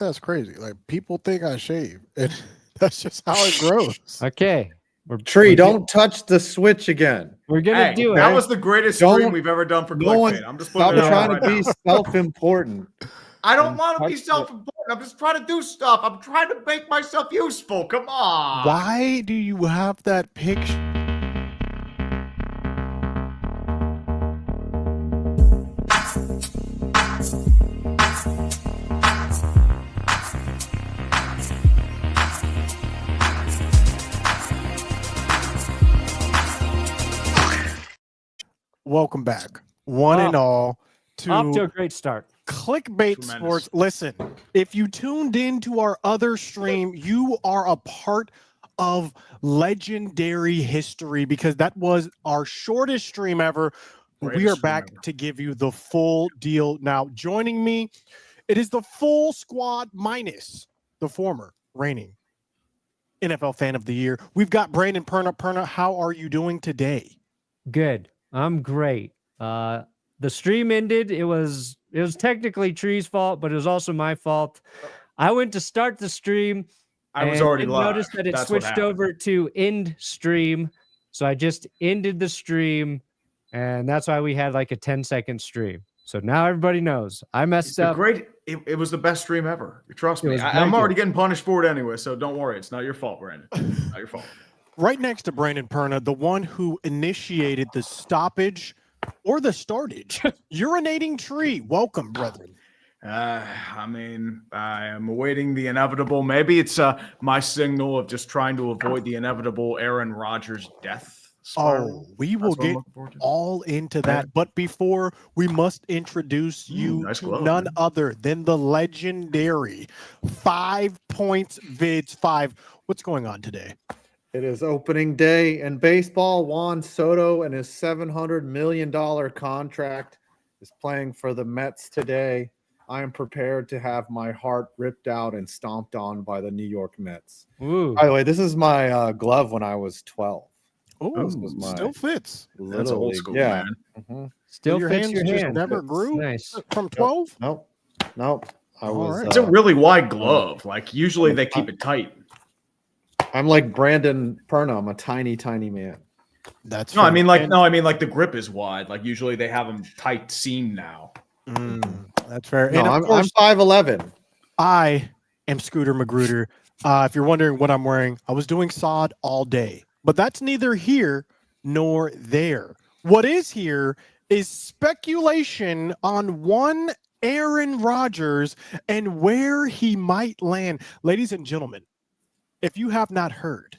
That's crazy. Like people think I shave, and that's just how it grows. Okay. Tree, don't touch the switch again. We're gonna do it. That was the greatest stream we've ever done for Clickbait. I'm just putting it out trying right to be now. self-important. I don't want to be self-important. I'm just trying to do stuff. I'm trying to make myself useful. Come on. Why do you have that picture? Welcome back, one and all, off to a great start. Clickbait Sports. Listen, if you tuned into our other stream, you are a part of legendary history because that was our shortest stream ever. We are back to give you the full deal. Now, joining me, it is the full squad minus the former reigning NFL Fan of the Year. We've got Brandon Perna. Perna, how are you doing today? Good. I'm great. The stream ended. It was technically Tree's fault, but it was also my fault. I went to start the stream. I was already live. Noticed that it switched over to end stream. So I just ended the stream, and that's why we had like a 10-second stream. So now everybody knows I messed up. Great. It was the best stream ever. Trust me. I'm already getting punished for it anyway, so don't worry. It's not your fault, Brandon. Not your fault. Right next to Brandon Perna, the one who initiated the stoppage or the startage, urinating Tree. Welcome, brethren. I mean, I am awaiting the inevitable. Maybe it's my signal of just trying to avoid the inevitable Aaron Rodgers death spiral. Oh, we will get all into that. But before, we must introduce you to none other than the legendary 5 Points Vids 5. What's going on today? It is opening day in baseball. Juan Soto and his $700 million contract is playing for the Mets today. I am prepared to have my heart ripped out and stomped on by the New York Mets. Ooh. By the way, this is my glove when I was 12. Oh, still fits. That's old school, man. Mm-hmm. Still your fits hands your just hand. never grew Nice. from 12? Nope. I was. It's a really wide glove. Like usually they keep it tight. I'm like Brandon Perna. I'm a tiny, tiny man. That's I mean like the grip is wide. Like usually they have them tight seam now. That's fair. No, and I'm 5'11". I am Scooter Magruder. If you're wondering what I'm wearing, I was doing sod all day, but that's neither here nor there. What is here is speculation on one Aaron Rodgers and where he might land. Ladies and gentlemen, if you have not heard,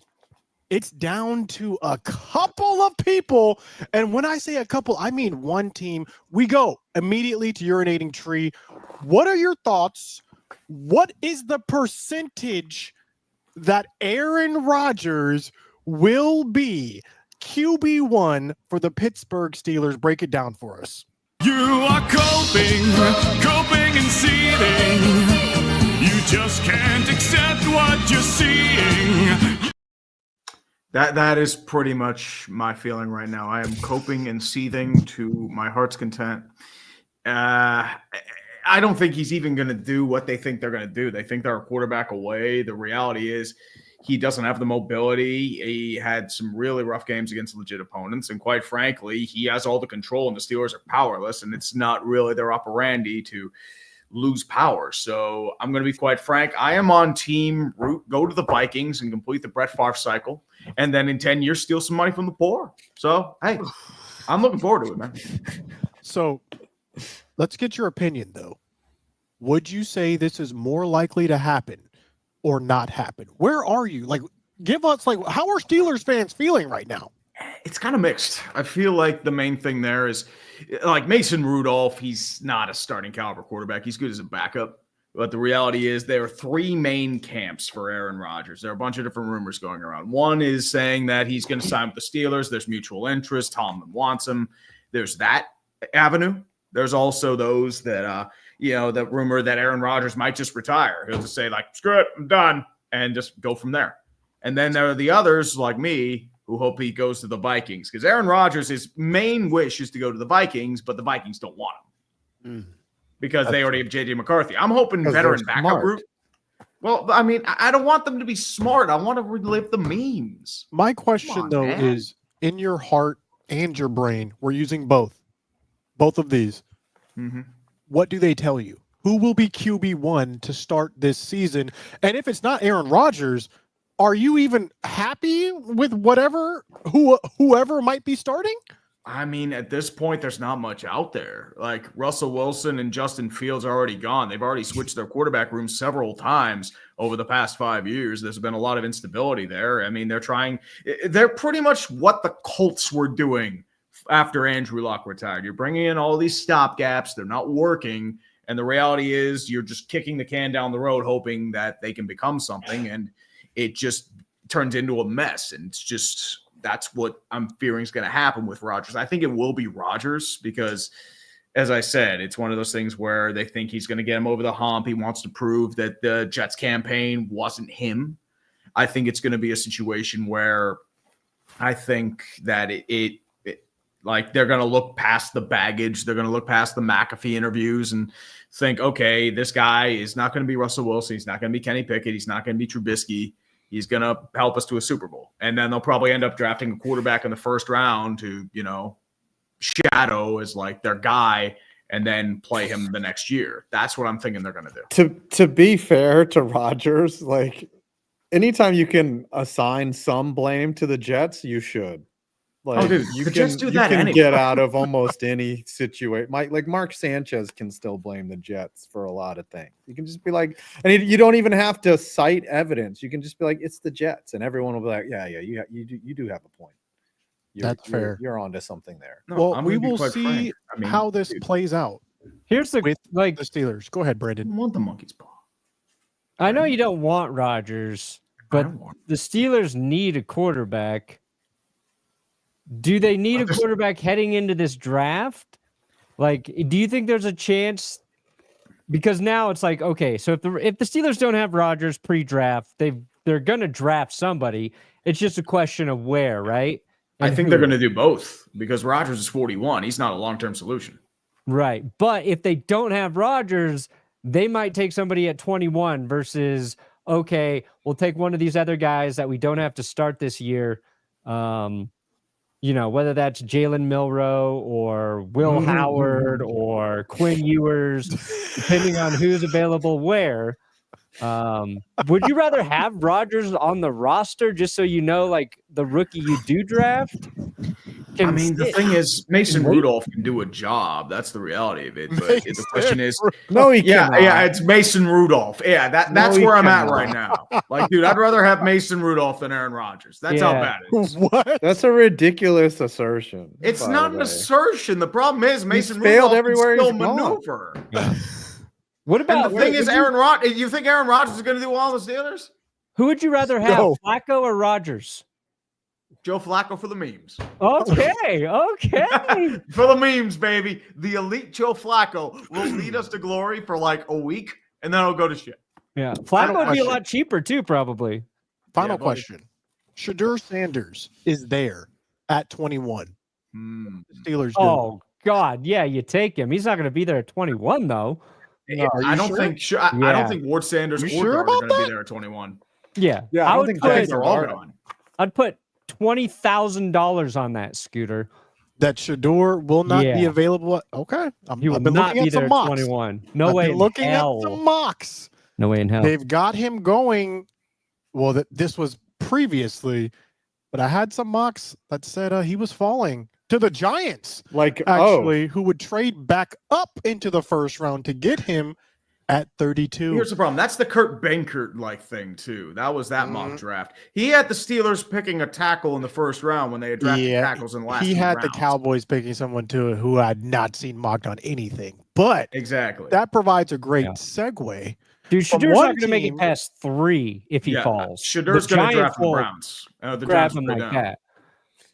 it's down to a couple of people. And when I say a couple, I mean one team. We go immediately to urinating Tree. What are your thoughts? What is the percentage that Aaron Rodgers will be QB1 for the Pittsburgh Steelers? Break it down for us. You are coping and seething. You just can't accept what you're seeing. That is pretty much my feeling right now. I am coping and seething to my heart's content. I don't think he's even going to do what they think they're going to do. They think they're a quarterback away. The reality is he doesn't have the mobility. He had some really rough games against legit opponents. And quite frankly, he has all the control and the Steelers are powerless. And it's not really their operandi to lose power. So I'm going to be quite frank. I am on team root. Go to the Vikings and complete the Brett Favre cycle. And then in 10 years, steal some money from the poor. So, hey, I'm looking forward to it, man. So let's get your opinion, though. Would you say this is more likely to happen or not happen? Where are you? Like, give us, like, how are Steelers fans feeling right now? It's kind of mixed. I feel like the main thing there is, like Mason Rudolph, he's not a starting caliber quarterback. He's good as a backup. But the reality is there are three main camps for Aaron Rodgers. There are a bunch of different rumors going around. One is saying that he's going to sign with the Steelers. There's mutual interest. Tomlin wants him. There's that avenue. There's also those that, that rumor that Aaron Rodgers might just retire. He'll just say, like, screw it, I'm done, and just go from there. And then there are the others like me who hope he goes to the Vikings because Aaron Rodgers, his main wish is to go to the Vikings, but the Vikings don't want him because they already have J.J. McCarthy. I'm hoping veteran backup route. Well, I mean, I don't want them to be smart. I want to relive the memes. My question, on, though, man. is in your heart and your brain, we're using both of these. Mm-hmm. What do they tell you? Who will be QB1 to start this season? And if it's not Aaron Rodgers, are you even happy with whoever might be starting? I mean, at this point, there's not much out there. Like Russell Wilson and Justin Fields are already gone. They've already switched their quarterback room several times over the past 5 years. There's been a lot of instability there. I mean, they're pretty much what the Colts were doing after Andrew Luck retired. You're bringing in all these stopgaps. They're not working. And the reality is you're just kicking the can down the road, hoping that they can become something. And it just turns into a mess. And it's just... that's what I'm fearing is going to happen with Rodgers. I think it will be Rodgers because, as I said, it's one of those things where they think he's going to get him over the hump. He wants to prove that the Jets campaign wasn't him. I think it's going to be a situation where I think that it like they're going to look past the baggage. They're going to look past the McAfee interviews and think, okay, this guy is not going to be Russell Wilson. He's not going to be Kenny Pickett. He's not going to be Trubisky. He's going to help us to a Super Bowl. And then they'll probably end up drafting a quarterback in the first round to, shadow as like their guy and then play him the next year. That's what I'm thinking they're going to do. To be fair to Rodgers, like anytime you can assign some blame to the Jets, you should. Like, dude, the Jets do that anyway. Get out of almost any situation. Like Mark Sanchez can still blame the Jets for a lot of things. You can just be like, and you don't even have to cite evidence. You can just be like, it's the Jets, and everyone will be like, yeah, you do have a point. That's fair. You're onto something there. No, well, we will see how this plays out. Here's the with the Steelers. Go ahead, I Brandon. don't want the monkey's paw. I know you don't want Rodgers, but the Steelers need a quarterback. Do they need a quarterback heading into this draft? Like, do you think there's a chance? Because now it's like, okay, so if the Steelers don't have Rodgers pre-draft, they're gonna draft somebody. It's just a question of where, right? And I think they're going to do both because Rodgers is 41. He's not a long-term solution. Right. But if they don't have Rodgers, they might take somebody at 21 versus, okay, we'll take one of these other guys that we don't have to start this year. Whether that's Jalen Milroe or Will Howard or Quinn Ewers, depending on who's available where. Would you rather have Rodgers on the roster just so you know, like the rookie you do draft? The thing is, Mason Rudolph can do a job. That's the reality of it. But the question is, no, he cannot. Yeah, it's Mason Rudolph. Yeah, that's where I'm at right now. Like, dude, I'd rather have Mason Rudolph than Aaron Rodgers. That's how bad it is. What? That's a ridiculous assertion. It's not an assertion. The problem is Mason failed Rudolph everywhere can still he's gone. maneuver. What about And the thing is, Aaron Rodgers? You think Aaron Rodgers is going to do well on the Steelers? who would you rather have, Flacco or Rodgers? Joe Flacco for the memes. Okay. For the memes, baby. The elite Joe Flacco will lead us to glory for like a week, and then it'll go to shit. Yeah, Flacco would be a lot cheaper too, probably. Final question. Shedeur Sanders is there at 21. The Steelers do. Oh, God. Yeah, you take him. He's not going to be there at 21, though. I don't think Ward Sanders or sure Gardner are about going to be that? there at 21. Yeah. I don't think they're all gone. I'd put $20,000 on that, Scooter. That Shedeur will not be available. Okay. He will not be there at 21. No way in looking hell. at some mocks. No way in hell. They've got him going. Well, this was previously, but I had some mocks that said he was falling to the Giants. Who would trade back up into the first round to get him at 32. Here's the problem. That's the Kurt Benkert thing too. That was that mock draft. He had the Steelers picking a tackle in the first round when they had drafted tackles in the last. He had rounds. the Cowboys picking someone too who I had not seen mocked on anything. But exactly, that provides a great segue. Dude, Shadeur's not going to make it past 3 if he falls. Shadeur's going to draft the Browns. Grab him like that.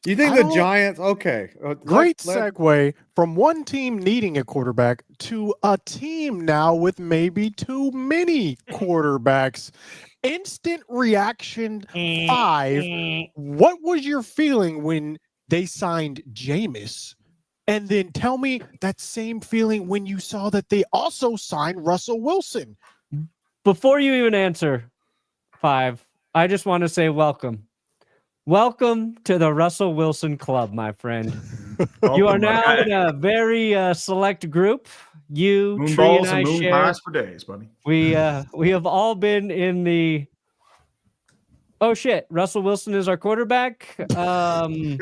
You think the Giants? Okay, great segue from one team needing a quarterback to a team now with maybe too many quarterbacks. Instant reaction 5. What was your feeling when they signed Jameis? And then tell me that same feeling when you saw that they also signed Russell Wilson. before you even answer, 5, I just want to say welcome. Welcome to the Russell Wilson Club, my friend. You are now in a very select group. You, moon Tree, and balls I and moon share. pies for days, buddy. We have all been in the. Oh shit! Russell Wilson is our quarterback. Frame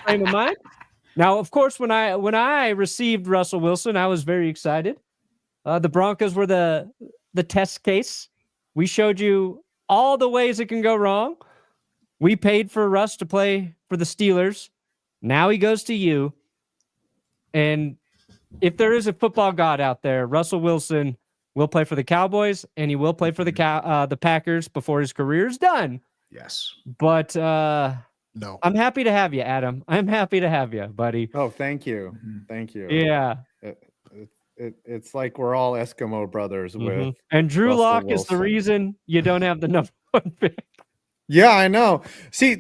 of mind. Now, of course, when I received Russell Wilson, I was very excited. The Broncos were the test case. We showed you all the ways it can go wrong. We paid for Russ to play for the Steelers. Now he goes to you. And if there is a football god out there, Russell Wilson will play for the Cowboys, and he will play for the Packers before his career is done. Yes. But No. I'm happy to have you, Adam. I'm happy to have you, buddy. Oh, thank you. Thank you. Yeah. It's like we're all Eskimo brothers with. And Drew Russell Lock is the Wilson. reason you don't have the number 1 pick. Yeah, I know. See,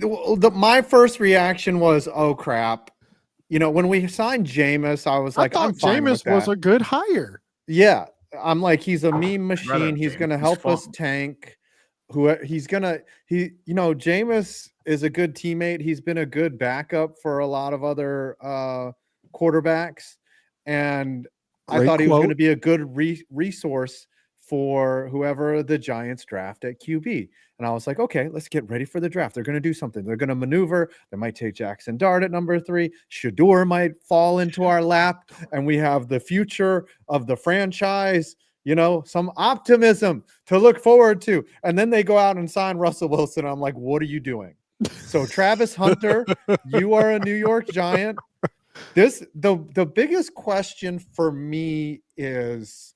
my first reaction was, oh crap. You know, when we signed Jameis, I was like, I'm fine with Jameis was that. a good hire. Yeah, I'm like, he's a meme machine. Rather He's Jameis. going to He's help us fun. tank. Jameis is a good teammate. He's been a good backup for a lot of other quarterbacks, and I Great thought he was quote. going to be a good resource for whoever the Giants draft at QB. And I was like, okay, let's get ready for the draft. They're going to do something. They're going to maneuver. They might take Jackson Dart at number 3. Shador might fall into our lap, and we have the future of the franchise. You know, some optimism to look forward to. And then they go out and sign Russell Wilson. I'm like, what are you doing? So Travis Hunter, you are a New York Giant. The biggest question for me is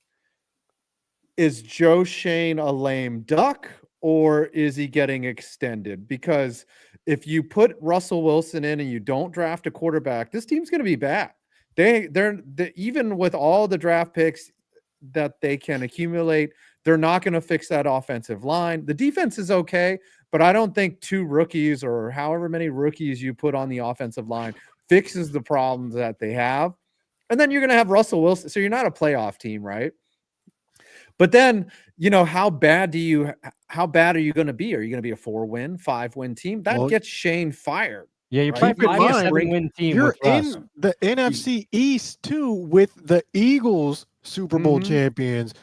Joe Shane a lame duck, or is he getting extended? Because if you put Russell Wilson in and you don't draft a quarterback, this team's going to be bad. They're even with all the draft picks that they can accumulate, they're not going to fix that offensive line. The defense is okay, but I don't think 2 rookies or however many rookies you put on the offensive line fixes the problems that they have. And then you're going to have Russell Wilson. So you're not a playoff team, right? But then, you know, how bad are you going to be? Are you going to be a 4-win, 5-win team? That gets Shane fired. Yeah, you're Right? probably Keep in mind, 5-7-win team. You're with Russ. in the NFC East too with the Eagles Super Bowl champions,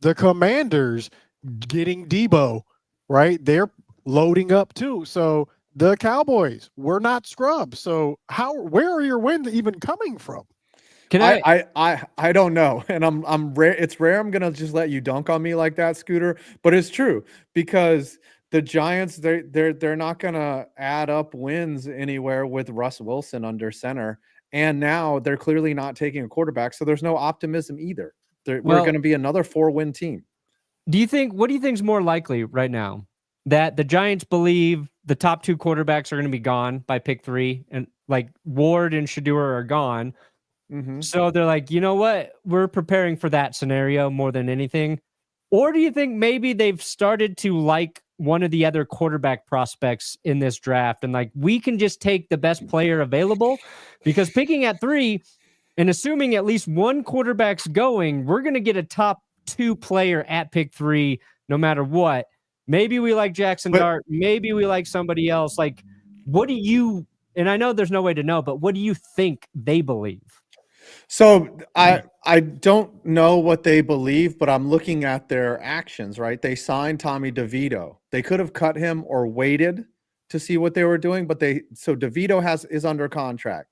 the Commanders getting Debo, right? They're loading up too. So the Cowboys, we're not scrubs. So where are your wins even coming from? Can I don't know, and I'm rare. It's rare. I'm gonna just let you dunk on me like that, Scooter. But it's true because the Giants, they're not gonna add up wins anywhere with Russ Wilson under center, and now they're clearly not taking a quarterback, so there's no optimism either. We're going to be another 4-win team. what do you think is more likely right now? That the Giants believe the top 2 quarterbacks are going to be gone by pick 3, and like Ward and Shador are gone. So they're like, you know what? We're preparing for that scenario more than anything. Or do you think maybe they've started to like one of the other quarterback prospects in this draft, and like, we can just take the best player available? Because picking at 3 and assuming at least one quarterback's going, we're going to get a top 2 player at pick 3 no matter what. Maybe we like Jackson Dart. Maybe we like somebody else. Like, what do you, and I know there's no way to know, but what do you think they believe? So I don't know what they believe, but I'm looking at their actions, right? They signed Tommy DeVito. They could have cut him or waited to see what they were doing, but so DeVito is under contract.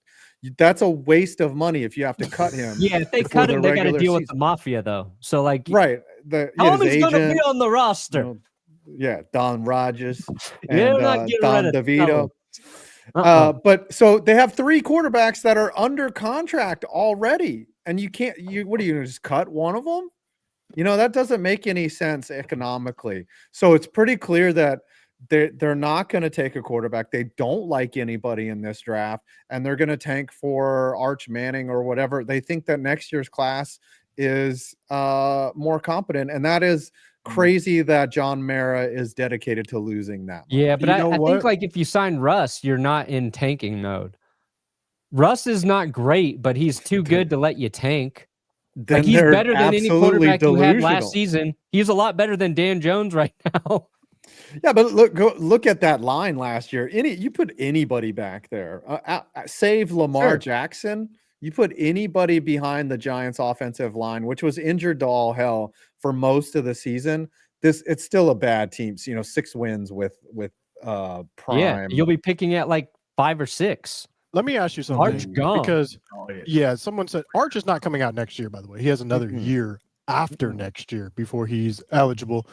That's a waste of money if you have to cut him. Yeah, if they cut him, they got to deal with the mafia, though. So, like, right. Tell him he's going to be on the roster. Don Rodgers They're and not getting Don rid of DeVito. But so they have 3 quarterbacks that are under contract already, and what are you going to just cut one of them? You know, that doesn't make any sense economically. So it's pretty clear that they're not going to take a quarterback. They don't like anybody in this draft, and they're going to tank for Arch Manning or whatever. They think that next year's class is more competent, and that is crazy that John Mara is dedicated to losing that. Yeah, but I think, like, if you sign Russ, you're not in tanking mode. Russ is not great, but he's too good to let you tank. then Like he's they're better than any absolutely quarterback you had delusional. last season. He's a lot better than Dan Jones right now. Yeah, but look at that line last year. You put anybody back there, save Lamar Jackson. You put anybody behind the Giants' offensive line, which was injured to all hell for most of the season. It's still a bad team. 6 wins with prime. Yeah, you'll be picking at like 5 or 6. Let me ask you something. Arch gone. Because someone said Arch is not coming out next year, by the way. He has another year after next year before he's eligible.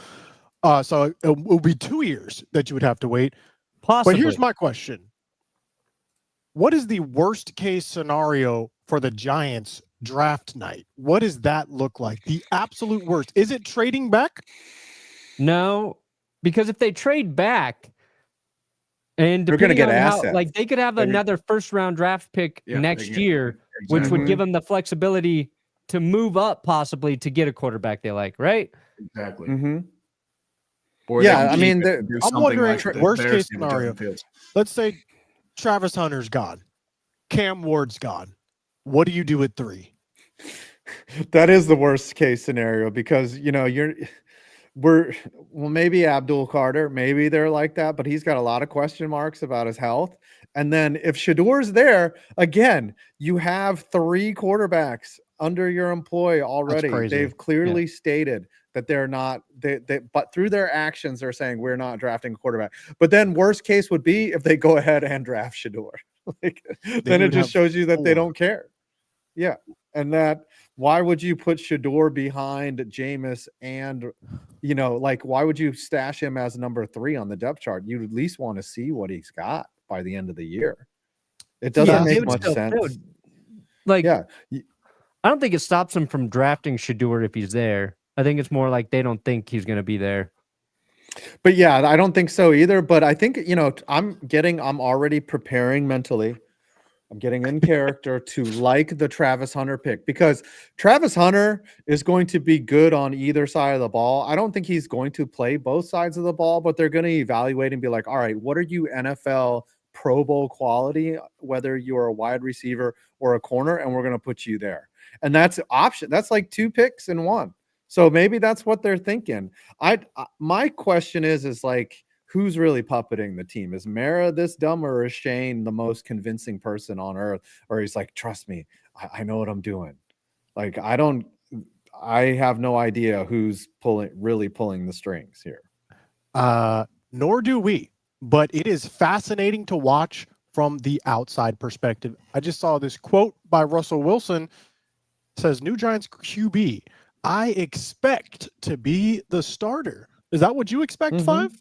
So it will be 2 years that you would have to wait. Possibly. But here's my question. What is the worst case scenario for the Giants draft night? What does that look like? The absolute worst. Is it trading back? No, because if they trade back, and They're gonna depending get on how, assets. like they could have another first-round draft pick next year, which would give them the flexibility to move up possibly to get a quarterback they like, right? Exactly. Or I mean, I'm wondering, worst case scenario. Let's say Travis Hunter's gone, Cam Ward's gone. What do you do at 3? That is the worst case scenario because maybe Abdul Carter, maybe they're like that, but he's got a lot of question marks about his health. And then if Shador's there again, you have 3 quarterbacks under your employ already. They've clearly stated that they're not, but through their actions, they're saying we're not drafting a quarterback. But then worst case would be if they go ahead and draft Shador. Then it just shows you that they don't care. Yeah. And that why would you put Shador behind Jameis and, why would you stash him as number 3 on the depth chart? You'd at least want to see what he's got by the end of the year. It doesn't make much sense. I don't think it stops him from drafting Shador if he's there. I think it's more like they don't think he's going to be there. But yeah, I don't think so either. But I think, I'm already preparing mentally. I'm getting in character to like the Travis Hunter pick because Travis Hunter is going to be good on either side of the ball. I don't think he's going to play both sides of the ball, but they're going to evaluate and be like, all right, what are you NFL Pro Bowl quality, whether you're a wide receiver or a corner, and we're going to put you there. And that's option. That's like 2 picks in 1. So maybe that's what they're thinking. My question is like, who's really puppeting the team? Is Mara this dumb, or is Shane the most convincing person on earth? Or he's like, trust me, I know what I'm doing. Like, I have no idea who's really pulling the strings here. Nor do we, but it is fascinating to watch from the outside perspective. I just saw this quote by Russell Wilson. It says, new Giants QB, I expect to be the starter. Is that what you expect, 5?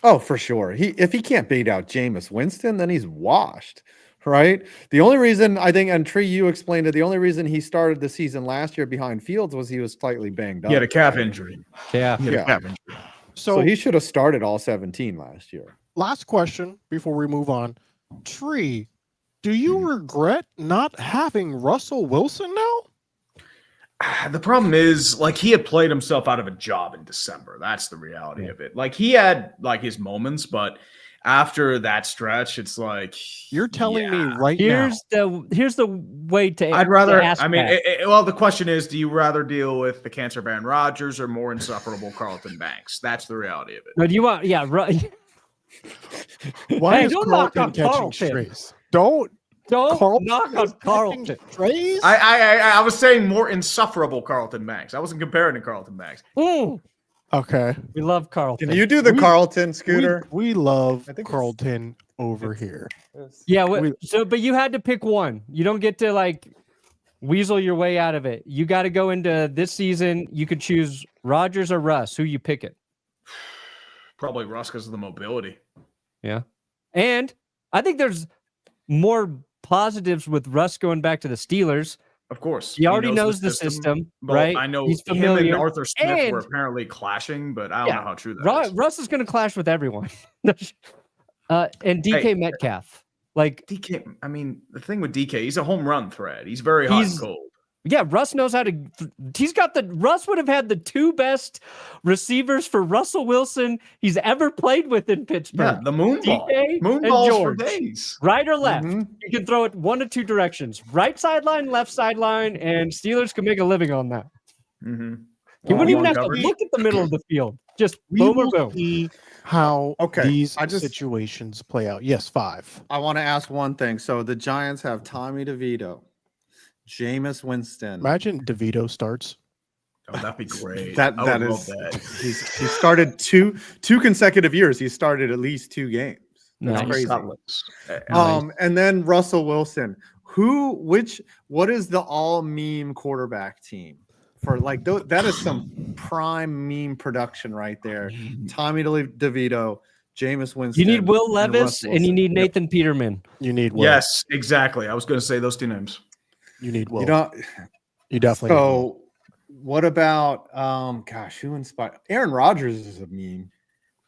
Oh, for sure. If he can't beat out Jameis Winston, then he's washed, right? The only reason I think, and Tree, you explained it, the only reason he started the season last year behind Fields was he was slightly banged up. He had a calf injury. Yeah. Calf injury. So he should have started all 17 last year. Last question before we move on. Tree, do you regret not having Russell Wilson now? The problem is, like, he had played himself out of a job in December. That's the reality of it. Like, he had, like, his moments, but after that stretch, it's like, you're telling me right here's now. Here's the way to. I'd rather. ask I mean, that. well, the question is, do you rather deal with the cancer Aaron Rodgers or more insufferable Carlton Banks? That's the reality of it. But you want, right? Why is don't knock Carlton on catching Carlton. strays? Don't knock on Carlton. Strays? I was saying more insufferable Carlton Banks. I wasn't comparing to Carlton Banks. Okay. We love Carlton. Can you do the Carlton, Scooter? We love Carlton over here. Yeah. But you had to pick one. You don't get to like weasel your way out of it. You got to go into this season. You could choose Rodgers or Russ. Who you pick it? Probably Russ because of the mobility. Yeah. And I think there's more positives with Russ going back to the Steelers. Of course. He already knows the system, right? I know he's familiar. Him and Arthur Smith were apparently clashing, but I don't know how true that is. Russ is going to clash with everyone. And DK Metcalf. Like DK, I mean, the thing with DK, he's a home run threat. He's very hot and cold. Yeah, Russ knows how to. Russ would have had the 2 best receivers for Russell Wilson he's ever played with in Pittsburgh. Yeah, the moonball. DK and Moonballs for George. days. Right or left? Mhm. You can throw it 1 of 2 directions: right sideline, left sideline, and Steelers can make a living on that. Mm-hmm. He wouldn't even have to coverage. look at the middle of the field. Just We boom or will boom. see how Okay, these I just- situations play out. Yes, 5. I want to ask one thing. So the Giants have Tommy DeVito, Jameis Winston. Imagine DeVito starts. Oh, that'd be great. That I that would is love that. he started two consecutive years. He started at least 2 games. That's Nice. crazy. Cutlets. And then Russell Wilson. What is the all meme quarterback team for like that is some prime meme production right there. Tommy DeVito, Jameis Winston. You need Will and Levis Russ and you Wilson. need Nathan Peterman. You need Will. Yes, exactly. I was going to say those 2 names. You need Will. You don't. You definitely need Will. So what about who inspired Aaron Rodgers is a meme.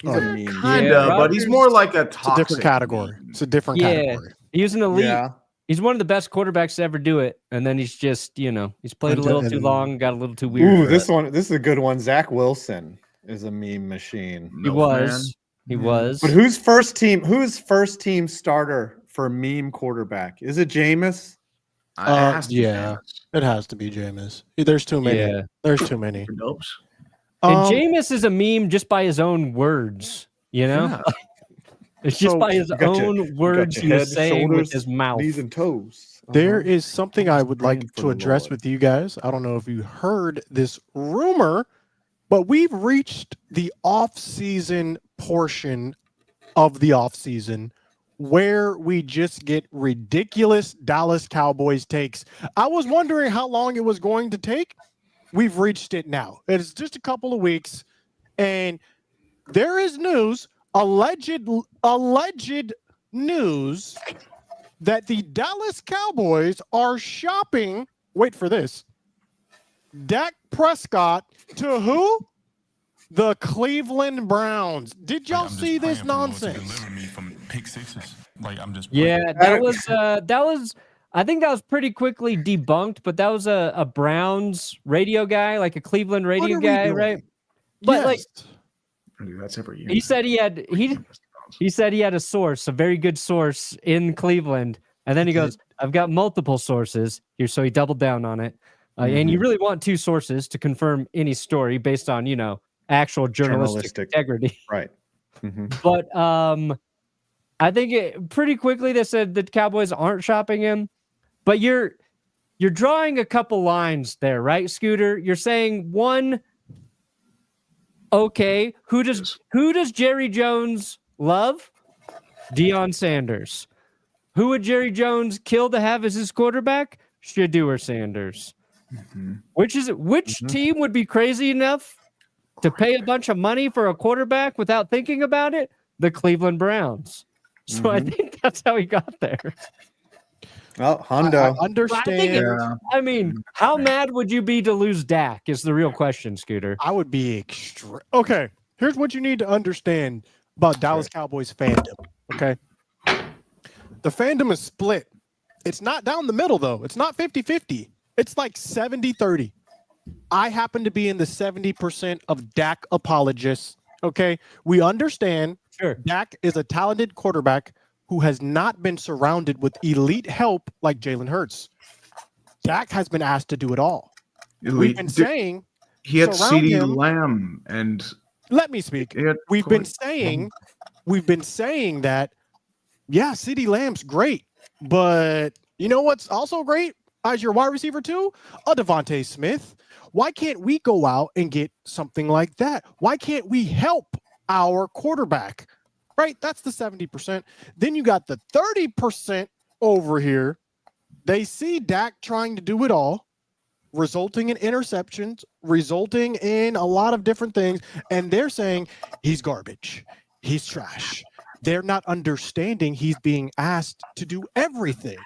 He's a meme. Kind Yeah, of, but he's Rodgers- more like a It's a toxic different category. meme. It's a different Yeah. category. He was an elite. Yeah. He's one of the best quarterbacks to ever do it. And then he's just, he's played a And- little too and- long, got a little too weird. Ooh, for this it. one. This is a good one. Zach Wilson is a meme machine. He Milf was. He was. But who's first team starter for meme quarterback? Is it Jameis? Man. It has to be yeah. It has to be Jameis. There's too many. Yeah. There's too many. Jameis. Dopes. And Um, Jameis is a meme just by his own words, Yeah. It's just So, by his you got your- own you got words your he was head, saying with shoulders, his mouth. Knees and toes. There Uh-huh. is something I would like Praying for to the address Lord. with you guys. I don't know if you heard this rumor, but we've reached the off-season portion of the off-season where we just get ridiculous Dallas Cowboys takes. I was wondering how long it was going to take. We've reached it now. It's just a couple of weeks, and there is news, alleged news that the Dallas Cowboys are shopping, wait for this, Dak Prescott to who? The Cleveland Browns. Did y'all see this nonsense? Yeah, that was I think that was pretty quickly debunked, but that was a Browns radio guy, like a Cleveland What radio are we guy, doing? right? But like Yes. I do that's every year. he said he said he had a source, a very good source in Cleveland, and then he goes, "I've got multiple sources here," so he doubled down on it. And you really want 2 sources to confirm any story based on actual journalistic integrity. Right. Mhm. But I think pretty quickly they said that Cowboys aren't shopping him. But you're drawing a couple lines there, right, Scooter? You're saying one, okay, who does Jerry Jones love? Deion Sanders. Who would Jerry Jones kill to have as his quarterback? Shedeur Sanders. Which team would be crazy enough to pay a bunch of money for a quarterback without thinking about it? The Cleveland Browns. So I think that's how he got there. Well, I Hondo. understand. I mean, how mad would you be to lose Dak is the real question, Scooter. I would be okay. Here's what you need to understand about Dallas Cowboys fandom. Okay. The fandom is split. It's not down the middle, though. It's not 50-50. It's like 70-30. I happen to be in the 70% of Dak apologists. Okay. We understand Sure. Dak is a talented quarterback who has not been surrounded with elite help like Jalen Hurts. Dak has been asked to do it all. We've been saying, he had surround CeeDee him. Lamb and let me speak. he had We've been Corey- saying that, yeah, CeeDee Lamb's great, but you know what's also great as your wide receiver too? A Devontae Smith. Why can't we go out and get something like that? Why can't we help our quarterback? Right? That's the 70%. Then you got the 30% over here. They see Dak trying to do it all, resulting in interceptions, resulting in a lot of different things. And they're saying he's garbage. He's trash. They're not understanding he's being asked to do everything.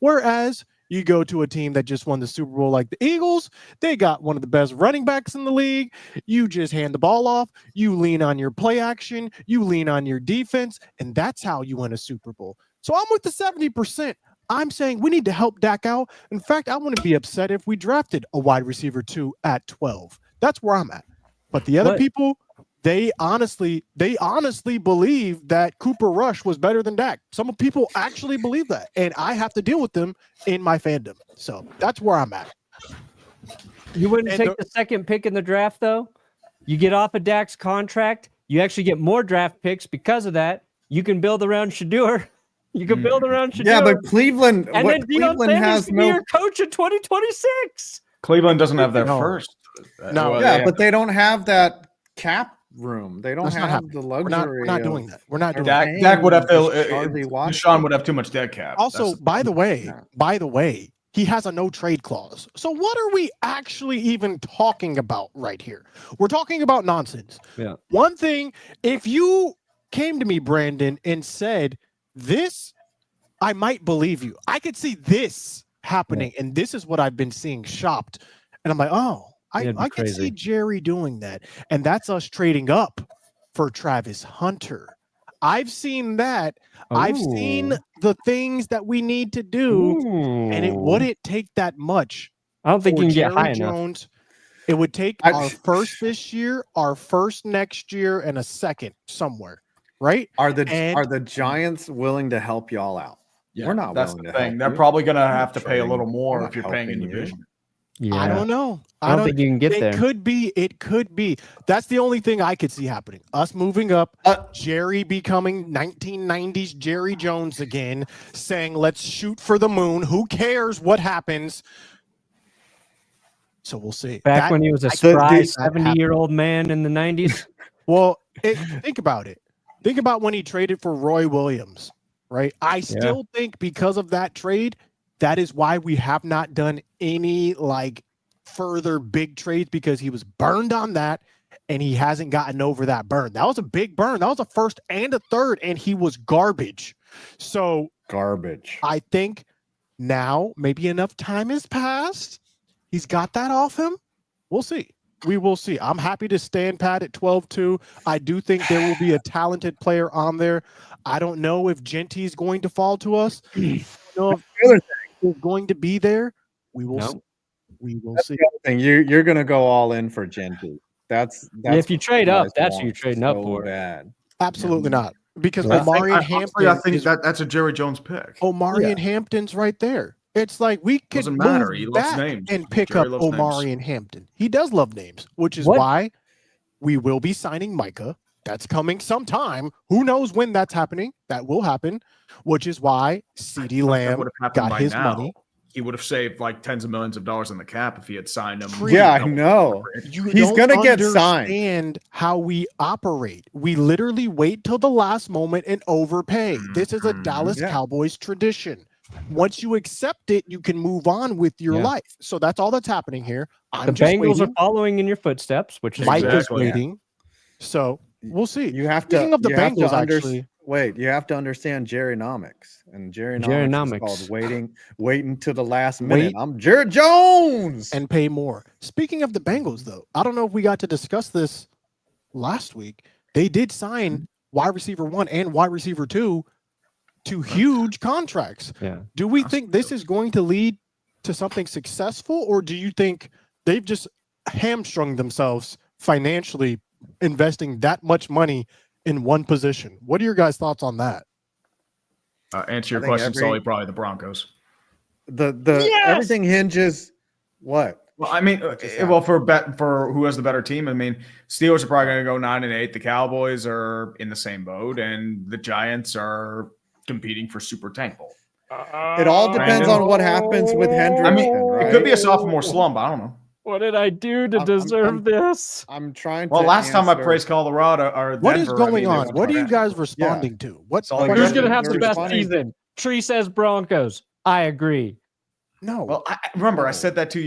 Whereas you go to a team that just won the Super Bowl like the Eagles, they got one of the best running backs in the league. You just hand the ball off. You lean on your play action. You lean on your defense. And that's how you win a Super Bowl. So I'm with the 70%. I'm saying we need to help Dak out. In fact, I wouldn't be upset if we drafted a wide receiver 2 at 12. That's where I'm at. But the other people, they honestly believe that Cooper Rush was better than Dak. Some people actually believe that, and I have to deal with them in my fandom. So that's where I'm at. You wouldn't take the second pick in the draft, though? You get off of Dak's contract. You actually get more draft picks because of that. You can build around Shedeur. You can build around Shedeur. Yeah, but Cleveland, and then Deion Sanders has can be your coach in 2026. Cleveland doesn't have their first. No, but they don't have that cap room. They don't have the luxury. We're not doing that. We're not doing Dak, that. Dak would have to. Deshaun would have too much dead cap. Also, by the way, he has a no trade clause. So what are we actually even talking about right here? We're talking about nonsense. Yeah. One thing, if you came to me, Brandon, and said this, I might believe you. I could see this happening, and this is what I've been seeing shopped. And I'm like, oh, I can see Jerry doing that. And that's us trading up for Travis Hunter. I've seen that. Ooh. I've seen the things that we need to do, and it wouldn't take that much. I don't think you can Jerry get high Jones. Enough. It would take our first this year, our first next year, and a second somewhere, right? Are the Giants willing to help y'all out? Yeah, we're not. That's willing the to thing. help They're you. probably going to have to pay a little more if you're paying in division. Yeah. I don't know. I don't think you can get there. It could be. That's the only thing I could see happening. Us moving up, Jerry becoming 1990s Jerry Jones again, saying, let's shoot for the moon. Who cares what happens? So we'll see. Back when he was a spry 70-year-old man in the 90s. Well, think about it. Think about when he traded for Roy Williams, right? I still think because of that trade, that is why we have not done any further big trades, because he was burned on that and he hasn't gotten over that burn. That was a big burn. That was a first and a third, and he was garbage. So garbage. I think now maybe enough time has passed. He's got that off him. We'll see. We will see. I'm happy to stand pat at 12-2. I do think there will be a talented player on there. I don't know if Genty's going to fall to us. I don't know if is going to be there. We will see. We will see. You're going to go all in for Genty. That's if you trade up, that's what you're trading up for. Bad. Absolutely not. Because Omari and Hampton. I think that's a Jerry Jones pick. Omari and Hampton's right there. It's like we could move He back loves names. and pick Jerry up Omari and Hampton. He does love names, which is why we will be signing Micah. That's coming sometime. Who knows when that's happening? That will happen, which is why CeeDee Lamb got his money. He would have saved tens of millions of dollars in the cap if he had signed him. Yeah, I know. He's going to get signed. And how we operate. We literally wait till the last moment and overpay. This is a Dallas Cowboys tradition. Once you accept it, you can move on with your life. So that's all that's happening here. The Bengals are following in your footsteps, which is Mike is waiting. So we'll see. You have to. Speaking of the Bengals, actually. Wait, you have to understand Jerrynomics, and Jerrynomics is called waiting to the last minute. I'm Jared Jones and pay more. Speaking of the Bengals, though, I don't know if we got to discuss this last week. They did sign wide receiver 1 and wide receiver 2 to huge contracts. Yeah. Do we think this is going to lead to something successful, or do you think they've just hamstrung themselves financially investing that much money in one position? What are your guys' thoughts on that? Answer your question, Sully. Probably the Broncos. Everything hinges. What? Well, I mean, for who has the better team, I mean, Steelers are probably going to go 9-8. The Cowboys are in the same boat, and the Giants are competing for Super Tank Bowl. It all depends on what happens with Hendrickson. I mean, right? It could be a sophomore slump. I don't know. What did I do to deserve this? I'm trying to. Well, last time I praised Colorado or Denver, what is going on? What are you guys responding to? Who's going to have the best season? Tree says Broncos. I agree. No. Well, I said that 3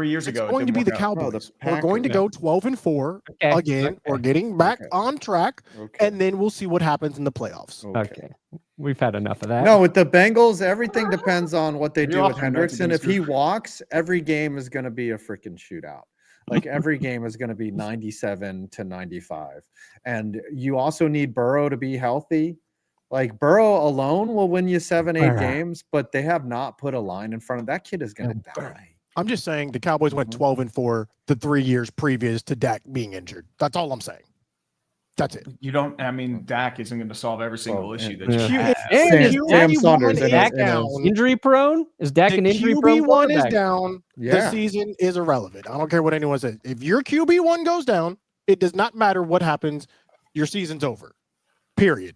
years ago. It's going to be the Cowboys. We're going to go 12-4 again. Okay. We're getting back on track, and then we'll see what happens in the playoffs. Okay. We've had enough of that. No, with the Bengals, everything depends on what they do with Hendrickson. If he walks, every game is going to be a freaking shootout. Like every game is going to be 97-95. And you also need Burrow to be healthy. Like Burrow alone will win you 7-8 All right. games, but they have not put a line in front of that kid is going to die. I'm just saying the Cowboys went 12-4 the 3 years previous to Dak being injured. That's all I'm saying. That's it. You don't. I mean, Dak isn't going to solve every single Well, issue that yeah. you have. And Sam- is Sam Dak Saunders in Dak his- injury prone? Is Dak The an injury prone QB1 is quarterback? down. The Yeah. season is irrelevant. I don't care what anyone says. If your QB1 goes down, it does not matter what happens. Your season's over. Period.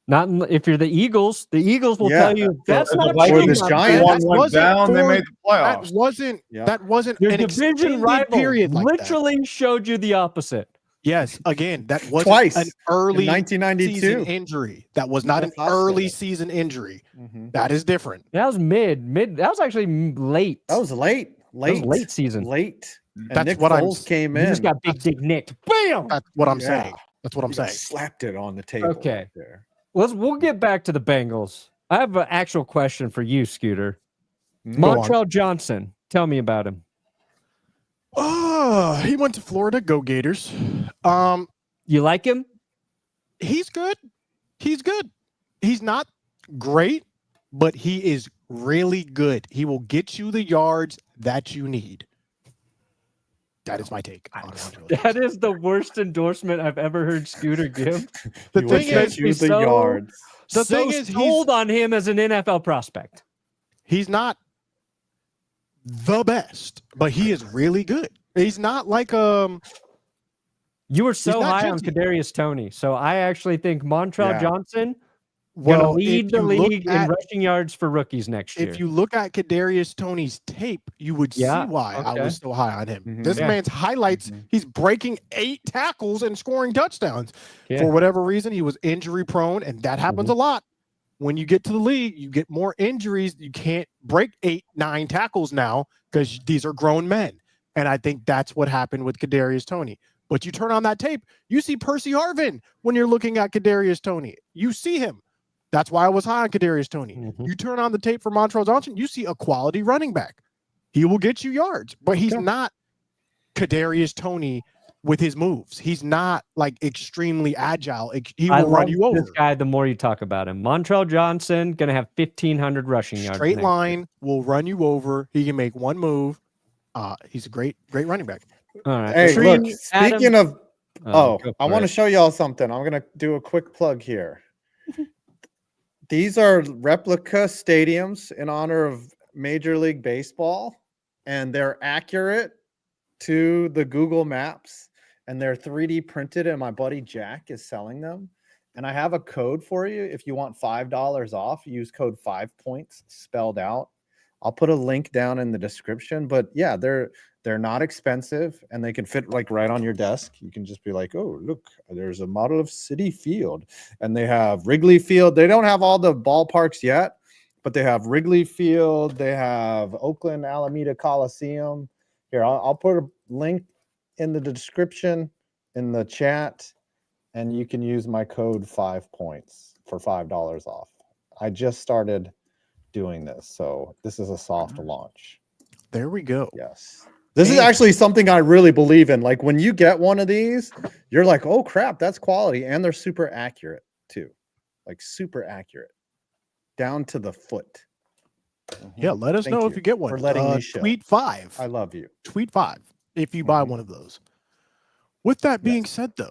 Not if you're the Eagles. The Eagles will Yeah. tell you that's The not Vikings true. Giants- one That went wasn't down. They for- made the playoffs. That wasn't Your an division extended rival period like that. literally showed you the opposite. Yes, again, that wasn't Twice an early in 1992. season injury. That was not an That's early hospital. season injury. Mhm. That is different. That was mid. That was actually late. That was late. That was late season. Late. And That's Nick what I'm- Foles came You in. just got Big Dick nicked. Bam. That's what I'm Yeah. saying. That's what I'm He saying. slapped it on the table. Okay. Right there. We'll get back to the Bengals. I have an actual question for you, Scooter. Mm. on. Montrell Johnson. Tell me about him. Oh, he went to Florida. Go Gators. You like him? He's good. He's good. He's not great, but he is really good. He will get you the yards that you need. That is my take on Montrell That Johnson. is the worst endorsement I've ever heard Scooter give. The He will thing get is, you the so- yards. The So thing is, sold on him as an NFL prospect. he's not the best, but he is really good. He's not like You were so not high on Chelsea. Kadarius Toney, so I actually think Montrell Yeah. Johnson well, gonna lead if the you look league in at- rushing yards for rookies next year. If you look at Kadarius Toney's tape, you would Yeah, see why I okay. was so high on him. Mhm. This Yeah. man's highlights, Mhm. he's breaking 8 tackles and scoring touchdowns. Yeah. For whatever reason, he was injury prone, and that happens a lot. When you get to the league, you get more injuries. You can't break 8, 9 tackles now because these are grown men. And I think that's what happened with Kadarius Toney. But you turn on that tape, you see Percy Harvin when you're looking at Kadarius Toney. You see him. That's why I was high on Kadarius Toney. Mhm. You turn on the tape for Montrell Johnson, you see a quality running back. He will get you yards, but he's not Kadarius Toney with his moves. He's not like extremely agile. He I will run love you over. this guy the more you talk about him. Montrell Johnson gonna have 1,500 rushing yards. Straight next line will run you over. He can make one move. He's a great running back. year. All right. Hey, Tree, look, speaking of, go I for want to it. show y'all something. I'm going to do a quick plug here. These are replica stadiums in honor of Major League Baseball, and they're accurate to the Google Maps, and they're 3D printed, and my buddy Jack is selling them. And I have a code for you. If you want $5 off, use code 5 points spelled out. I'll put a link down in the description, but yeah, they're not expensive, and they can fit like right on your desk. You can just be like, oh, look, there's a model of Citi Field, and they have Wrigley Field. They don't have all the ballparks yet, but they have Wrigley Field. They have Oakland Alameda Coliseum. Here, I'll put a link in the description in the chat, and you can use my code 5 points for $5 off. I just started doing this, so this is a soft launch. There we go. Yes. This is Damn. actually something I really believe in. Like when you get one of these, you're like, oh crap, that's quality. And they're super accurate too. Like super accurate. Down to the foot. Yeah, let us Thank know you if you get one. for letting me show. Tweet 5. I love you. Tweet 5 if you buy Mhm. one of those. With that being said, though,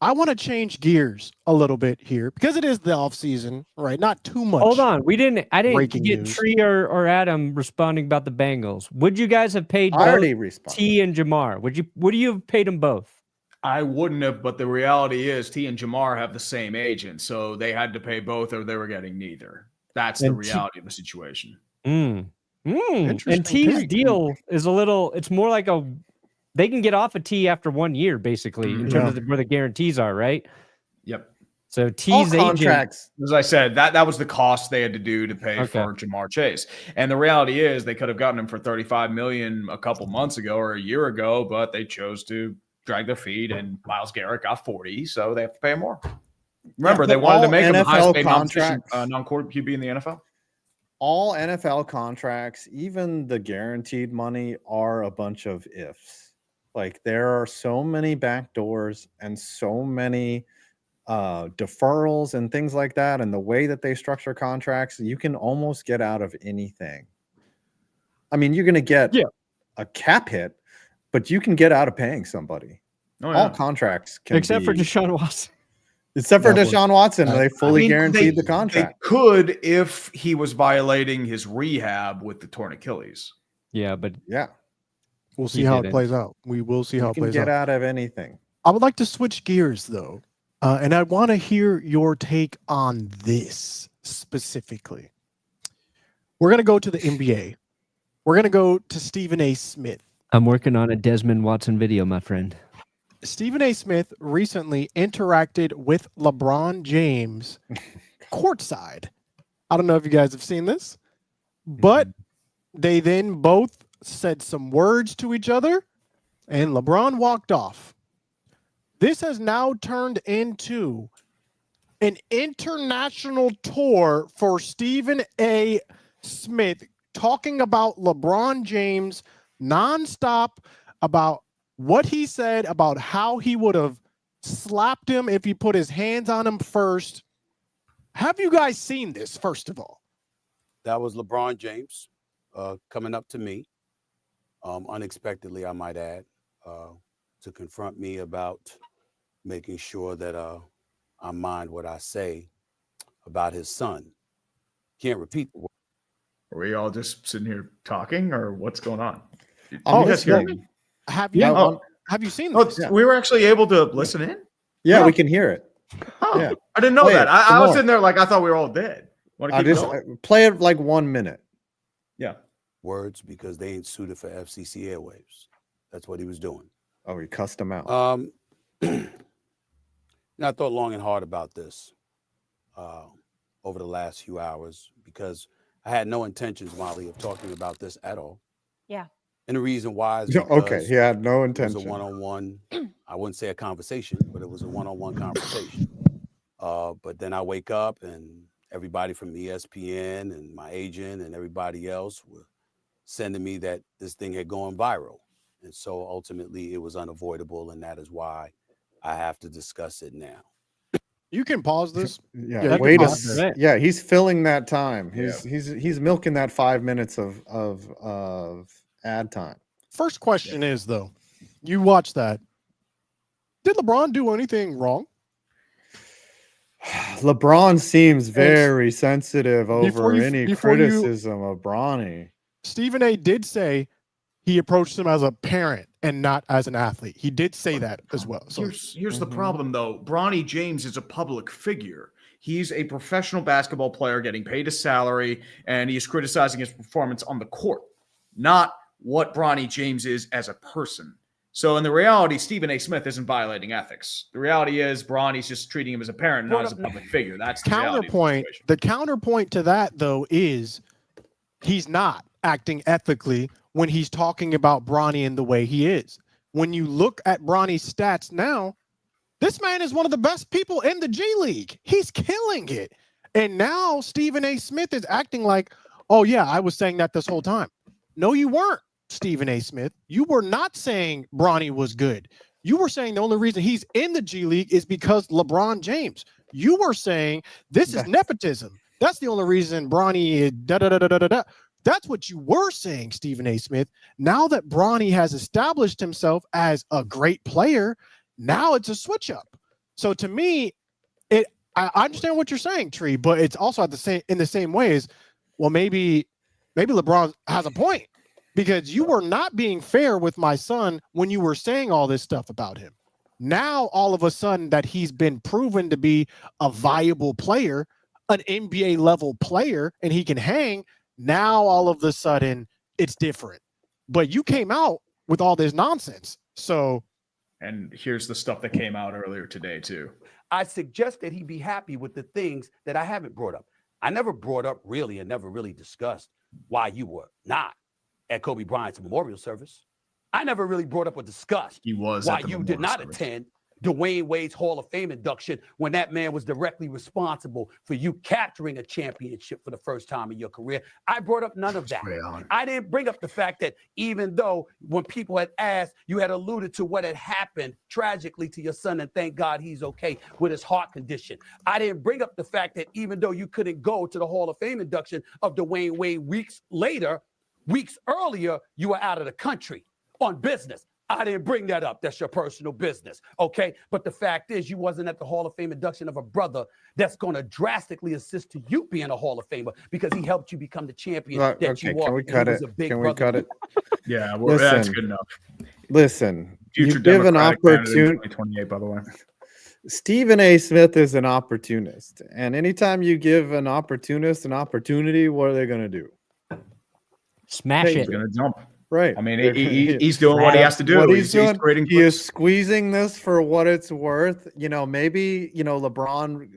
I want to change gears a little bit here because it is the off season, right? Not too much. Hold on. I didn't Breaking get news. Tree or Adam responding about the Bengals. Would you guys have paid I both already responded. T and Jamar? Would you have paid them both? I wouldn't have, but the reality is T and Jamar have the same agent, so they had to pay both or they were getting neither. That's the And T- reality of the situation. And Interesting T's take. deal is it's more like they can get off a T after 1 year, basically, in terms of where the guarantees are, right? Yep. So All T's agent. contracts. As I said, that was the cost they had to do to pay Okay. for Jamar Chase. And the reality is they could have gotten him for $35 million a couple months ago or a year ago, but they chose to drag their feet, and Myles Garrett got 40, so they have to pay him more. Remember, but they wanted to all make him the highest NFL paid contracts- non-quarter QB in the NFL. All NFL contracts, even the guaranteed money, are a bunch of ifs. Like there are so many back doors and so many deferrals and things like that, and the way that they structure contracts, you can almost get out of anything. I mean, you're going to get a cap hit, but you can get out of paying somebody. All contracts can except for Deshaun Watson. Except for Deshaun Watson, they fully guaranteed the contract. They could if he was violating his rehab with the torn Achilles. Yeah, but we'll see how it plays out. We will see how it plays out. You can get out of anything. I would like to switch gears, though, and I want to hear your take on this specifically. We're going to go to the NBA. We're going to go to Stephen A. Smith. I'm working on a Desmond Watson video, my friend. Stephen A. Smith recently interacted with LeBron James courtside. I don't know if you guys have seen this, but they then both said some words to each other, and LeBron walked off. This has now turned into an international tour for Stephen A. Smith, talking about LeBron James nonstop, about what he said, about how he would have slapped him if he put his hands on him first. Have you guys seen this, first of all? That was LeBron James coming up to me, unexpectedly, I might add, to confront me about making sure that I mind what I say about his son. Can't repeat the word. Are we all just sitting here talking, or what's going on? You guys hear me? Have you seen this? We were actually able to listen in? Yeah, we can hear it. Oh, Yeah. I didn't know that. I was sitting there like I thought we were all dead. Want to keep going? Play it like 1 minute. Yeah. Words because they ain't suited for FCC airwaves. That's what he was doing. Oh, he cussed him out. I thought long and hard about this over the last few hours because I had no intentions, Molly, of talking about this at all. Yeah. And the reason why is okay, he had no intention. It was a one-on-one, I wouldn't say a conversation, but it was a one-on-one conversation. But then I wake up and everybody from ESPN and my agent and everybody else were sending me that this thing had gone viral. And so ultimately it was unavoidable, and that is why I have to discuss it now. You can pause this. Wait he's filling that time. He's milking that 5 minutes of ad time. First question is, though, you watch that. Did LeBron do anything wrong? LeBron seems very sensitive over any criticism of Bronny. Stephen A. did say he approached him as a parent and not as an athlete. He did say that as well. So here's the problem, though. Bronny James is a public figure. He's a professional basketball player getting paid a salary, and he is criticizing his performance on the court, not what Bronny James is as a person. So in the reality, Stephen A. Smith isn't violating ethics. The reality is Bronny's just treating him as a parent, not as a public figure. That's the counterpoint. The counterpoint to that, though, is he's not acting ethically when he's talking about Bronny in the way he is. When you look at Bronny's stats now, this man is one of the best people in the G League. He's killing it. And now Stephen A. Smith is acting like, oh, yeah, I was saying that this whole time. No, you weren't, Stephen A. Smith. You were not saying Bronny was good. You were saying the only reason he's in the G League is because LeBron James. You were saying this is nepotism. That's the only reason Bronny da-da-da-da-da-da. That's what you were saying, Stephen A. Smith. Now that Bronny has established himself as a great player, now it's a switch up. So to me, I understand what you're saying, Tree, but it's also in the same way as, well, maybe LeBron has a point, because you were not being fair with my son when you were saying all this stuff about him. Now, all of a sudden that he's been proven to be a viable player, an NBA level player, and he can hang, now all of a sudden it's different. But you came out with all this nonsense. So, and here's the stuff that came out earlier today too. I suggest that he be happy with the things that I haven't brought up. I never brought up really and never really discussed why you were not at Kobe Bryant's memorial service. I never really brought up or discussed he was why you did not attend Dwayne Wade's Hall of Fame induction when that man was directly responsible for you capturing a championship for the first time in your career. I brought up none of that. I didn't bring up the fact that even though when people had asked, you had alluded to what had happened tragically to your son, and thank God he's okay with his heart condition. I didn't bring up the fact that even though you couldn't go to the Hall of Fame induction of Dwayne Wade weeks earlier, you were out of the country on business. I didn't bring that up. That's your personal business, okay? But the fact is, you wasn't at the Hall of Fame induction of a brother that's going to drastically assist to you being a Hall of Famer because he helped you become the champion that you are. Can we cut it? Can we cut it? Yeah, well, that's good enough. Listen, Future you give an Democratic candidate in opportunity. 2028, by the way. Stephen A. Smith is an opportunist, and anytime you give an opportunist an opportunity, what are they going to do? Smash Hey, it. He's going to jump. Right. I mean, he's doing what he has to do. What He's creating. He is squeezing this for what it's worth. You know, maybe, you know, LeBron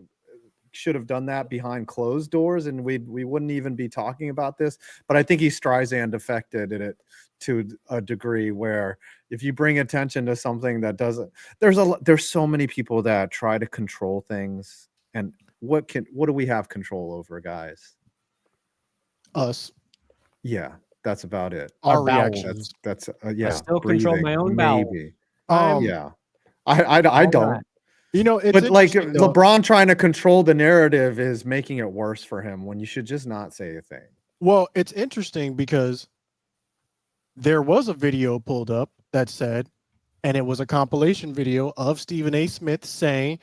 should have done that behind closed doors and we wouldn't even be talking about this. But I think he Streisand affected it to a degree where if you bring attention to something that doesn't, there's so many people that try to control things. And what do we have control over, guys? Us. Yeah. That's about it. Our bowels. reactions. That's yeah. I still control my own maybe. bowel. Yeah. I don't. You know, it's But like interesting, though. LeBron trying to control the narrative is making it worse for him when you should just not say a thing. Well, it's interesting because there was a video pulled up that said, and it was a compilation video of Stephen A. Smith saying,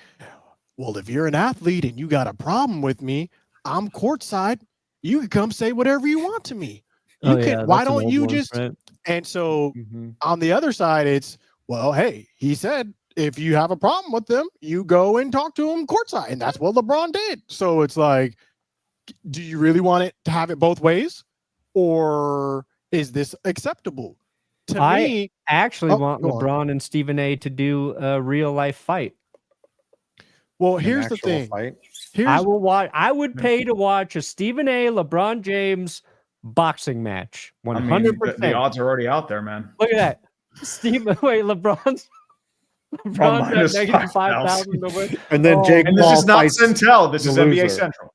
well, if you're an athlete and you got a problem with me, I'm courtside. You can come say whatever you want to me. You can. Why don't you just? Right? And so on the other side, it's, well, hey, he said, if you have a problem with them, you go and talk to him courtside. And that's what LeBron did. So it's like, do you really want it to have it both ways? Or is this acceptable? I actually want LeBron and Stephen A. to do a real life fight. Well, here's the thing. I would pay to watch a Stephen A. LeBron James boxing match. 100%. I mean, the odds are already out there, man. Look at that. LeBron's got negative 5,000 to win. And then Jake and Paul this is not Centel. This is NBA loser. Central.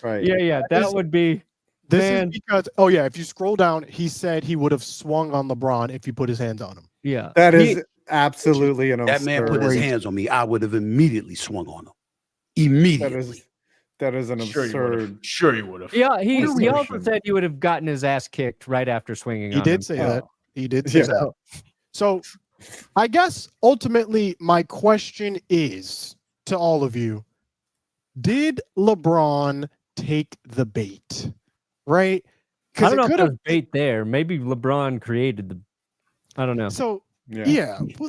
Right. Yeah. That would be. This is because, if you scroll down, he said he would have swung on LeBron if you put his hands on him. Yeah. That is absolutely an That man put his hands on me. I would have immediately swung on him. Immediately. That is an absurd. Sure you would have. Yeah, he also said he would have gotten his ass kicked right after swinging on him. He did say that. He did say that. So I guess ultimately my question is to all of you, did LeBron take the bait? Right? I don't know if there's bait there. Maybe LeBron created I don't know. So well,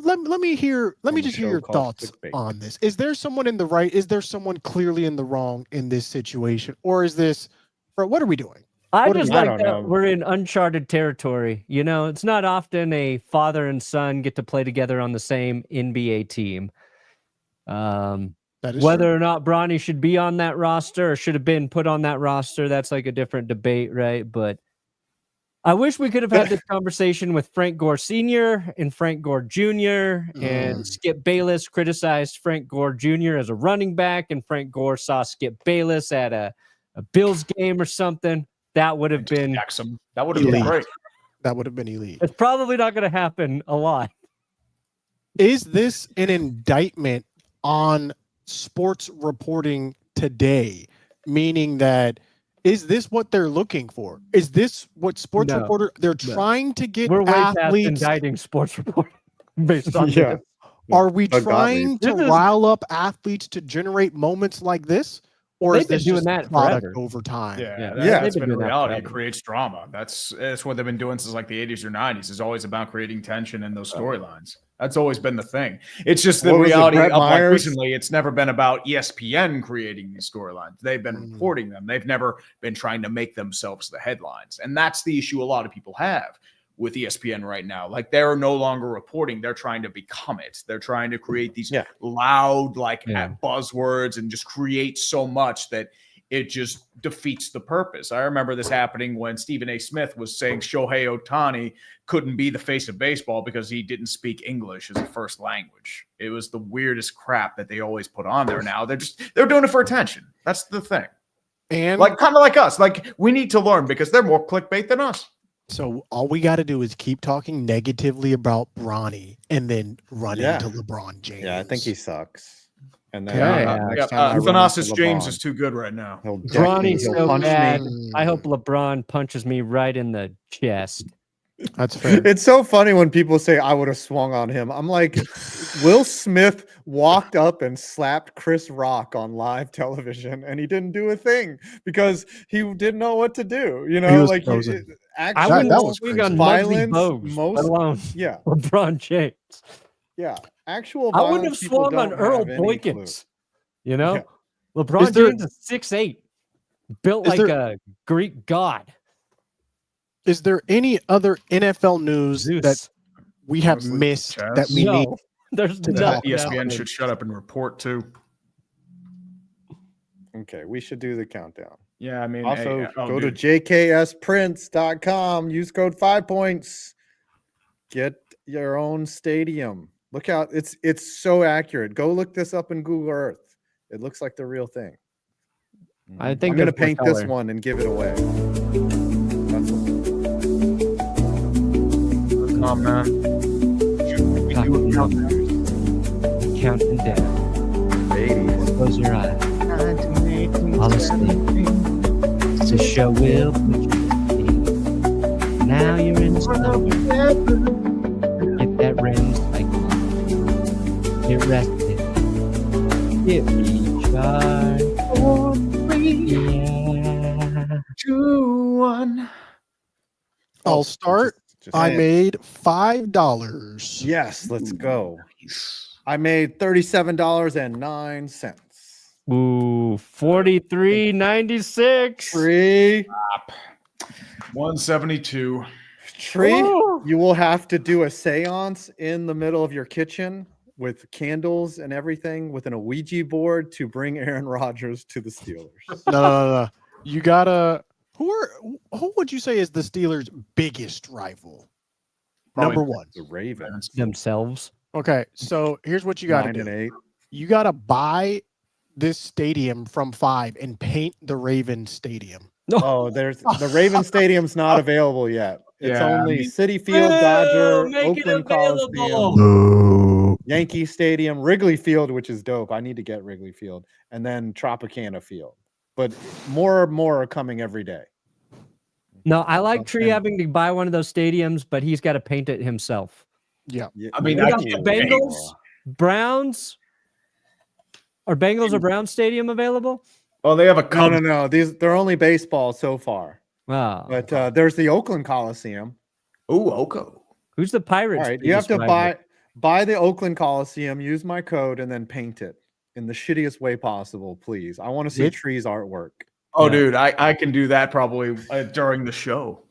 let me just hear your thoughts on this. Is there someone in the right? Is there someone clearly in the wrong in this situation? Or is this, what are we doing? I just like that we're in uncharted territory. You know, it's not often a father and son get to play together on the same NBA team. Whether or not Bronny should be on that roster or should have been put on that roster, that's like a different debate, right? But I wish we could have had this conversation with Frank Gore Sr. and Frank Gore Jr. And Skip Bayless criticized Frank Gore Jr. as a running back, and Frank Gore saw Skip Bayless at a Bills game or something. That would have been that would have been great. That would have been elite. It's probably not going to happen a lot. Is this an indictment on sports reporting today? Meaning that, is this what they're looking for? Is this what sports reporter they're trying to get? We're way athletes past indicting sports reporting based on this. Are we trying to rile up athletes to generate moments like this? Or is this doing that product over time? That's been reality. It creates drama. That's what they've been doing since like the 80s or 90s. It's always about creating tension in those storylines. That's always been the thing. It's just the reality of like recently. It's never been about ESPN creating these storylines. They've been reporting them. They've never been trying to make themselves the headlines. And that's the issue a lot of people have with ESPN right now. Like, they're no longer reporting. They're trying to become it. They're trying to create these loud, buzzwords and just create so much that it just defeats the purpose. I remember this happening when Stephen A. Smith was saying Shohei Ohtani couldn't be the face of baseball because he didn't speak English as a first language. It was the weirdest crap that they always put on there now. They're doing it for attention. That's the thing. And Like kind of like us. Like we need to learn because they're more clickbait than us. so all we got to do is keep talking negatively about Bronny and then run into LeBron James. Yeah, I think he sucks. And then Thanasis James is too good right now. Bronny's so punch bad. me. I hope LeBron punches me right in the chest. That's fair. It's so funny when people say I would have swung on him. I'm like, Will Smith walked up and slapped Chris Rock on live television, and he didn't do a thing because he didn't know what to do. You know, like I actually, wouldn't that was swing crazy. on Violence, Bogues, let alone yeah, LeBron James. yeah, actual. I wouldn't have violence, people swung on don't Earl have any clue. Boykins. You know, Yeah. LeBron Is there- James is 6'8", built Is like there- a Greek god. Is there any other NFL news Zeus. that we have Honestly, missed Chaz? that we need? No, there's to nothing. talk ESPN else. should shut up and report too. Okay, we should do the countdown. Yeah, I mean, Also, go dude. to jksprints.com. Use code 5 points. Get your own stadium. Look out! It's so accurate. Go look this up in Google Earth. It looks like the real thing. I think I'm gonna there's more paint this color. one and give it away. That's what, Come on, man. Counting down. ladies. Close your eyes. Fall asleep. The show will put you to sleep. Now you're in the slumber. Get that REM cycle. Get rested. Get recharged. Yeah. 2, 1. I'll start. Just I say it. made $5. Yes, let's go. I made $37.09. Ooh, 43.96. Tree, 172. you will have to do a seance in the middle of your kitchen with candles and everything with an Ouija board to bring Aaron Rodgers to the Steelers. No. You gotta. Who would you say is the Steelers' biggest rival? Probably Number one. The Ravens. Themselves. Okay, so here's what you gotta 9 and do. 8. You gotta buy this stadium from 5 and paint the Raven Stadium. Oh, there's the Raven Stadium's not available yet. It's Yeah, I only mean- City Field, Dodger, make it Oakland available. Coliseum, No. Yankee Stadium, Wrigley Field, which is dope. I need to get Wrigley Field, and then Tropicana Field. But more are coming every day. No, I like Tree And- having to buy one of those stadiums, but he's got to paint it himself. Yeah. Yeah, I mean, What I about can't the paint. Bengals, Browns? Are Bengals or Browns stadium available? Well, they have a No, Cubs. no. They're only baseball so far. Wow. But there's the Oakland Coliseum. Ooh, Oko. Who's the Pirates? All right, you have to biggest rival? buy the Oakland Coliseum, use my code, and then paint it in the shittiest way possible, please. I want to see Which- Tree's artwork. Oh, Yeah. dude, I can do that probably during the show.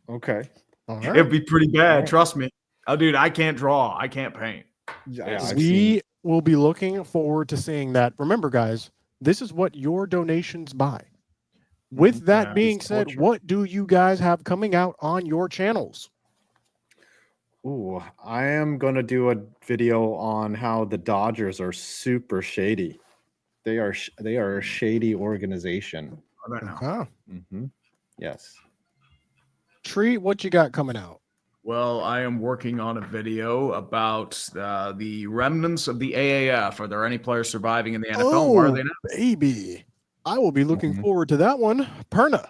Okay. All It'd right. be pretty bad. Alright. Trust me. Oh, dude, I can't draw. I can't paint. Yeah, I've seen- We will be looking forward to seeing that. Remember, guys, this is what your donations buy. With that Yeah, being it's said, torture. what do you guys have coming out on your channels? Ooh, I am gonna do a video on how the Dodgers are super shady. They are a shady organization. I don't know. Huh. Mm-hmm. Yes. Tree, what you got coming out? Well, I am working on a video about the remnants of the AAF. Are there any players surviving in the NFL? Why are they not? Baby. I will be looking Mhm. forward to that one. Perna.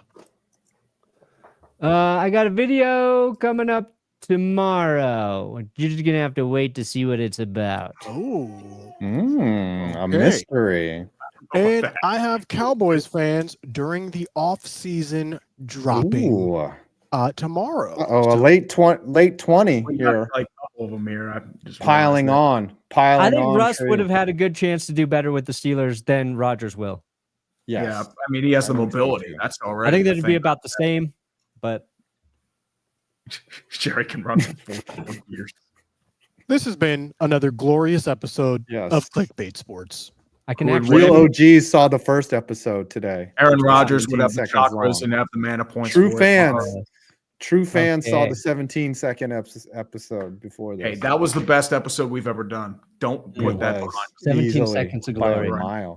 I got a video coming up tomorrow. You're just gonna have to wait to see what it's about. Oh. A Okay. mystery. And I have Cowboys fans during the off-season dropping Ooh. tomorrow. Oh, a late 20 We got here. like a couple of them here. I just Piling realized on. Piling I think on. Russ Tree. would have had a good chance to do better with the Steelers than Rodgers will. that. Yes. Yeah, I mean, he has the I think so, mobility. too. That's already. I think the that'd be thing. about the same, but Jerry can run for 4 years. This has been another glorious episode Yes. of Clickbait Sports. I can Who would actually. Real OGs saw the first episode today. Aaron which was Rodgers would 17 have the seconds chakras long. and have the mana points. True for it. fans. True fans saw Okay. the 17-second episode before this. Hey, that was the best episode we've ever done. Don't It put that was behind. 17 easily seconds of by a glory. mile.